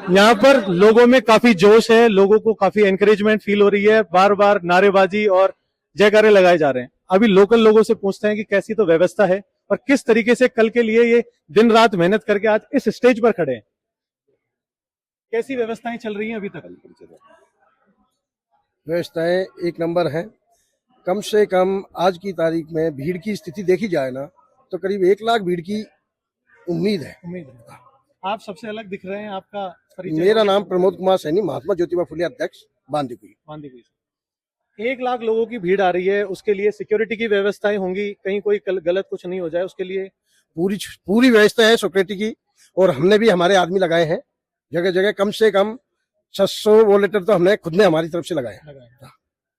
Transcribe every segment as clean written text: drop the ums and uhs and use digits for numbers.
यहाँ पर लोगों में काफी जोश है, लोगों को काफी एनकरेजमेंट फील हो रही है, बार बार नारेबाजी और जयकारे लगाए जा रहे हैं। अभी लोकल लोगों से पूछते हैं कि कैसी तो व्यवस्था है और किस तरीके से कल के लिए ये दिन रात मेहनत करके आज इस स्टेज पर खड़े हैं। कैसी व्यवस्थाएं चल रही हैं अभी तक? व्यवस्थाएं एक नंबर है। कम से कम आज की तारीख में भीड़ की स्थिति देखी जाए ना तो करीब 1 लाख भीड़ की उम्मीद है। आप सबसे अलग दिख रहे हैं, आपका परिचय? मेरा नाम प्रमोद कुमार सैनी, महात्मा ज्योतिबा फुले अध्यक्ष, बांदीकुई। 1 लाख लोगों की भीड़ आ रही है, उसके लिए सिक्योरिटी की व्यवस्थाएं होंगी, कहीं कोई गलत कुछ नहीं हो जाए उसके लिए पूरी व्यवस्था है सिक्योरिटी की। और हमने भी हमारे आदमी लगाए हैं जगह जगह, कम से कम 600 वॉलेंटियर तो हमने खुद ने हमारी तरफ से लगाए हैं।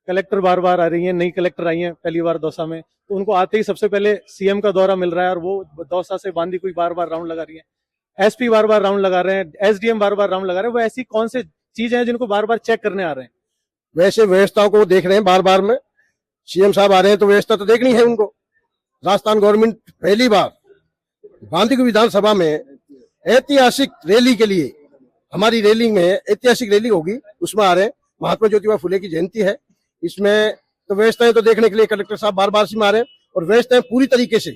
कलेक्टर बार बार आ रही है, नई कलेक्टर आई है पहली बार दौसा में, तो उनको आते ही सबसे पहले सीएम का दौरा मिल रहा है और वो दौसा से बांदीकुई बार बार राउंड लगा रही है, एसपी बार बार राउंड लगा रहे हैं, एसडीएम बार बार राउंड लगा रहे हैं। वो ऐसी कौन सी चीजें हैं जिनको बार बार चेक करने आ रहे हैं? वैसे व्यवस्थाओं को देख रहे हैं बार बार में। सीएम साहब आ रहे हैं तो व्यवस्था तो देखनी है उनको। राजस्थान गवर्नमेंट पहली बार बांदीकुई विधानसभा में ऐतिहासिक रैली के लिए, हमारी रैली में ऐतिहासिक रैली होगी, उसमें आ रहे हैं। महात्मा ज्योतिबा फुले की जयंती है, इसमें तो व्यवस्थाएं तो देखने के लिए कलेक्टर साहब बार बार से आ रहे हैं। और व्यवस्थाएं पूरी तरीके से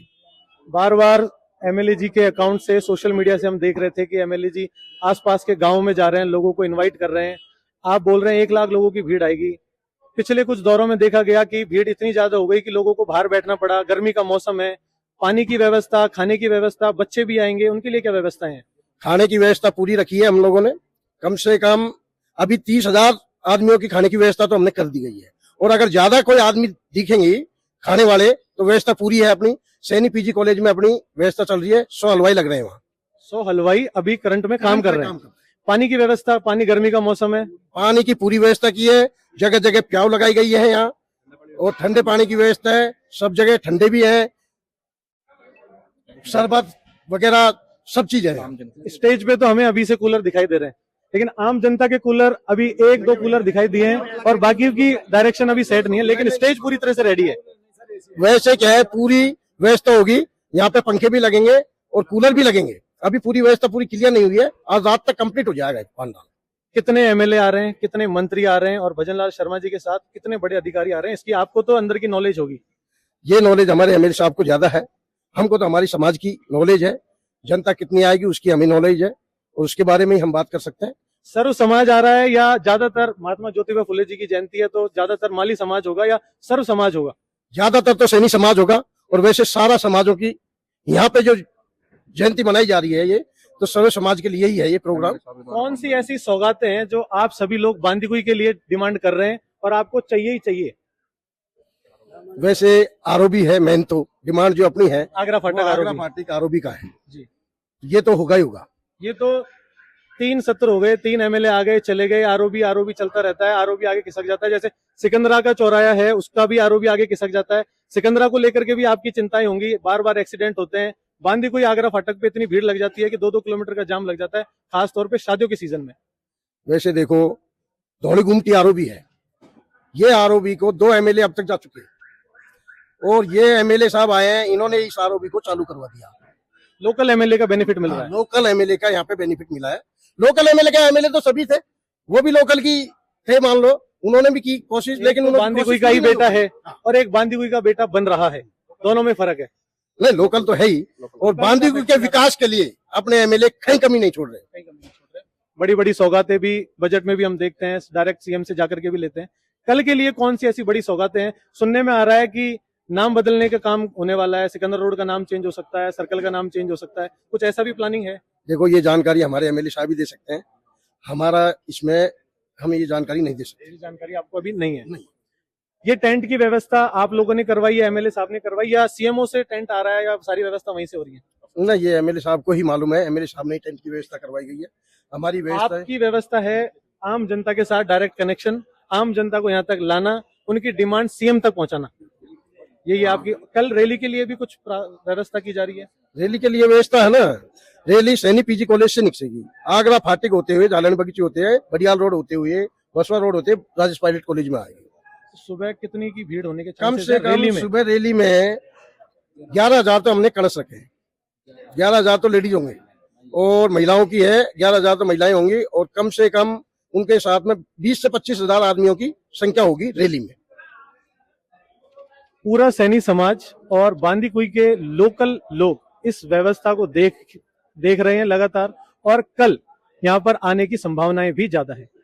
बार बार एमएलए जी के अकाउंट से, सोशल मीडिया से हम देख रहे थे कि एमएलए जी आसपास के गांव में जा रहे हैं, लोगों को इनवाइट कर रहे हैं। आप बोल रहे हैं 1 लाख लोगों की भीड़ आएगी। पिछले कुछ दौरों में देखा गया कि भीड़ इतनी ज्यादा हो गई कि लोगों को बाहर बैठना पड़ा, गर्मी का मौसम है, पानी की व्यवस्था, खाने की व्यवस्था, बच्चे भी आएंगे, उनके लिए क्या व्यवस्थाएं हैं? खाने की व्यवस्था पूरी रखी है हम लोगों ने। कम से कम अभी 30,000 आदमियों की खाने की व्यवस्था तो हमने कर दी गई है। और अगर ज्यादा कोई आदमी दिखेंगे खाने वाले तो व्यवस्था पूरी है अपनी। सैनी पीजी कॉलेज में अपनी व्यवस्था चल रही है, 100 हलवाई लग रहे हैं वहाँ। 100 हलवाई अभी करंट में काम कर रहे हैं। पानी की व्यवस्था, पानी गर्मी का मौसम है, पानी की पूरी व्यवस्था की है, जगह जगह प्याऊ लगाई गई है यहाँ। और ठंडे पानी की व्यवस्था है, सब जगह ठंडे भी है, शरबत वगैरह सब चीजें हैं। स्टेज पे तो हमें अभी से कूलर दिखाई दे रहे हैं, लेकिन आम जनता के कूलर अभी 1-2 कूलर दिखाई दिए हैं और बाकी की डायरेक्शन अभी सेट नहीं है, लेकिन स्टेज पूरी तरह से रेडी है। वैसे क्या है, पूरी व्यवस्था होगी, यहाँ पे पंखे भी लगेंगे और कूलर भी लगेंगे। अभी पूरी व्यवस्था पूरी क्लियर नहीं हुई है, आज रात तक कंप्लीट हो जाएगा पंडाल। कितने एमएलए आ रहे हैं, कितने मंत्री आ रहे हैं और भजन लाल शर्मा जी के साथ कितने बड़े अधिकारी आ रहे हैं, इसकी आपको तो अंदर की नॉलेज होगी। ये नॉलेज हमारे एमएलए साहब को ज्यादा है, हमको तो हमारी समाज की नॉलेज है। जनता कितनी आएगी उसकी हमें नॉलेज है और उसके बारे में ही हम बात कर सकते हैं। सर्व समाज आ रहा है या ज्यादातर, महात्मा ज्योतिबा फुले जी की जयंती है तो ज्यादातर माली समाज होगा या सर्व समाज होगा? ज्यादातर तो सैनी समाज होगा। और वैसे सारा समाजों की यहाँ पे जो जयंती मनाई जा रही है, ये तो सर्व समाज के लिए ही है ये प्रोग्राम। कौन सी ऐसी सौगातें हैं जो आप सभी लोग बांदीकुई के लिए डिमांड कर रहे हैं और आपको चाहिए ही चाहिए? वैसे आरओबी है मेन, तो डिमांड जो अपनी है आगरा फाटक आरओबी का है जी। ये तो होगा ही होगा। ये तो 3 सत्र हो गए, 3 एमएलए आ गए चले गए, आरओबी चलता रहता है, आरओबी आगे खिसक जाता है। जैसे सिकंदरा का चौराया है, उसका भी आरओबी आगे खिसक जाता है। सिकंदरा को लेकर के भी आपकी चिंताएं होंगी, बार बार एक्सीडेंट होते हैं। बांदीकुई आगरा फाटक पे इतनी भीड़ लग जाती है कि 2-2 किलोमीटर का जाम लग जाता है, खास तौर पे शादियों के सीजन में। वैसे देखो, धौली गुमटी आरओबी है, ये आरओबी को 2 एमएलए अब तक जा चुके हैं और ये एमएलए साहब आए हैं, इन्होंने इस आरओबी को चालू करवा दिया। लोकल एमएलए का बेनिफिट मिल रहा है। लोकल एमएलए का यहाँ पे बेनिफिट मिला है। लोकल एमएलए का, एमएलए तो सभी थे, वो भी लोकल की थे मान लो, उन्होंने भी की कोशिश, लेकिन तो बांदीकुई का ही बेटा है और एक बांदीकुई का बेटा बन रहा है, दोनों में फर्क है। नहीं, लोकल तो है ही, और बांदीकुई के विकास के लिए अपने एमएलए कहीं कमी नहीं छोड़ रहे। बड़ी बड़ी सौगातें भी बजट में भी हम देखते हैं, डायरेक्ट सीएम से जाकर के भी लेते हैं। कल के लिए कौन सी ऐसी बड़ी सौगातें हैं? सुनने में आ रहा है कि नाम बदलने का काम होने वाला है, सिकंदर रोड का नाम चेंज हो सकता है, सर्कल का नाम चेंज हो सकता है, कुछ ऐसा भी प्लानिंग है? देखो, ये जानकारी हमारे एमएलए साहब भी दे सकते हैं, हमारा इसमें हम ये जानकारी नहीं दे सकते। जानकारी आपको अभी नहीं है? नहीं। ये टेंट की व्यवस्था आप लोगों ने करवाई है, एमएलए साहब ने करवाई, या सीएमओ से टेंट आ रहा है, या सारी व्यवस्था वहीं से हो रही है? नहीं, ये एमएलए साहब को ही मालूम है, एमएलए साहब ने टेंट की व्यवस्था करवाई गई है। हमारी व्यवस्था, आपकी व्यवस्था है आम जनता के साथ डायरेक्ट कनेक्शन, आम जनता को यहाँ तक लाना, उनकी डिमांड सीएम तक पहुंचाना, यही आपकी। कल रैली के लिए भी कुछ व्यवस्था की जा रही है? रैली के लिए व्यवस्था है ना, रैली सैनी पीजी कॉलेज से निकलेगी, आगरा फाटक होते हुए, जालन बगीचे होते हैं, बडियाल रोड होते हुए, बसवा रोड होते राजेश पायलट कॉलेज में आएगी। सुबह कितनी की भीड़ होने के कम से कम सुबह रैली में 11,000 तो हमने कलश रखे हैं, 11,000 तो लेडीज होंगे और महिलाओं की है 11,000 तो महिलाएं होंगी और कम से कम उनके साथ में 20 से 25,000 आदमियों की संख्या होगी रैली में। पूरा सैनी समाज और बांदीकुई के लोकल लोग इस व्यवस्था को देख रहे हैं लगातार, और कल यहाँ पर आने की संभावनाएं भी ज्यादा है।